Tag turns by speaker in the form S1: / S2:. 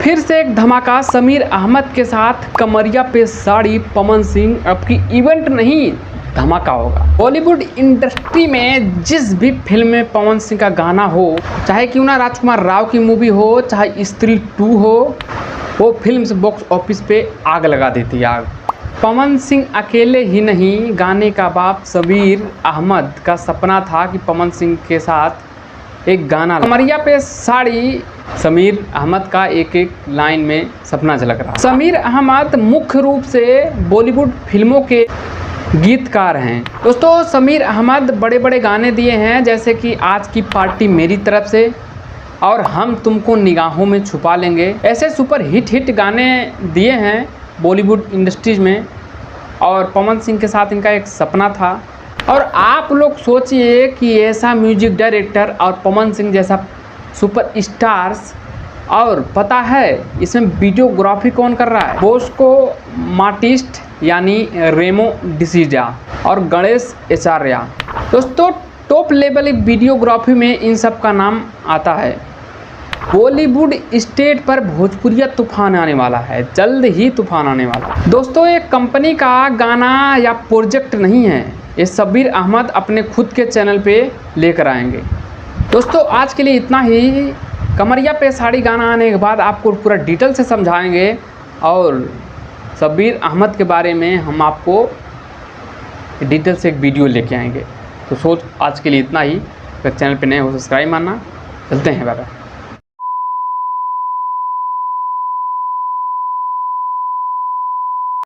S1: फिर से एक धमाका समीर अहमद के साथ कमरिया पे साड़ी पवन सिंह। अब की इवेंट नहीं, धमाका होगा। बॉलीवुड इंडस्ट्री में जिस भी फिल्म में पवन सिंह का गाना हो, चाहे क्यों ना राजकुमार राव की मूवी हो, चाहे स्त्री 2 हो, वो फिल्म बॉक्स ऑफिस पे आग लगा देती है, आग। पवन सिंह अकेले ही नहीं, गाने का बाप समीर अहमद का सपना था कि पवन सिंह के साथ एक गाना कमरिया पे साड़ी। समीर अहमद का एक एक लाइन में सपना झलक रहा। समीर अहमद मुख्य रूप से बॉलीवुड फिल्मों के गीतकार हैं। दोस्तों, समीर अहमद बड़े बड़े गाने दिए हैं, जैसे कि आज की पार्टी मेरी तरफ से और हम तुमको निगाहों में छुपा लेंगे। ऐसे सुपर हिट गाने दिए हैं बॉलीवुड इंडस्ट्रीज में, और पवन सिंह के साथ इनका एक सपना था। और आप लोग सोचिए कि ऐसा म्यूजिक डायरेक्टर और पवन सिंह जैसा सुपर स्टार्स, और पता है इसमें वीडियोग्राफी कौन कर रहा है? बोस्को मार्टिस्ट यानी रेमो डिसीजा और गणेश आचार्य। दोस्तों, टॉप लेवल वीडियोग्राफी में इन सब का नाम आता है। बॉलीवुड स्टेज पर भोजपुरिया तूफान आने वाला है, जल्द ही तूफान आने वाला है। दोस्तों, एक कंपनी का गाना या प्रोजेक्ट नहीं है, ये समीर अहमद अपने खुद के चैनल पे लेकर आएंगे। दोस्तों, आज के लिए इतना ही। कमरिया पे साड़ी गाना आने के बाद आपको पूरा डिटेल से समझाएंगे, और समीर अहमद के बारे में हम आपको डिटेल से एक वीडियो लेके आएंगे। तो आज के लिए इतना ही। अगर चैनल पे नए हो सब्सक्राइब मानना। चलते हैं, बाय बाय।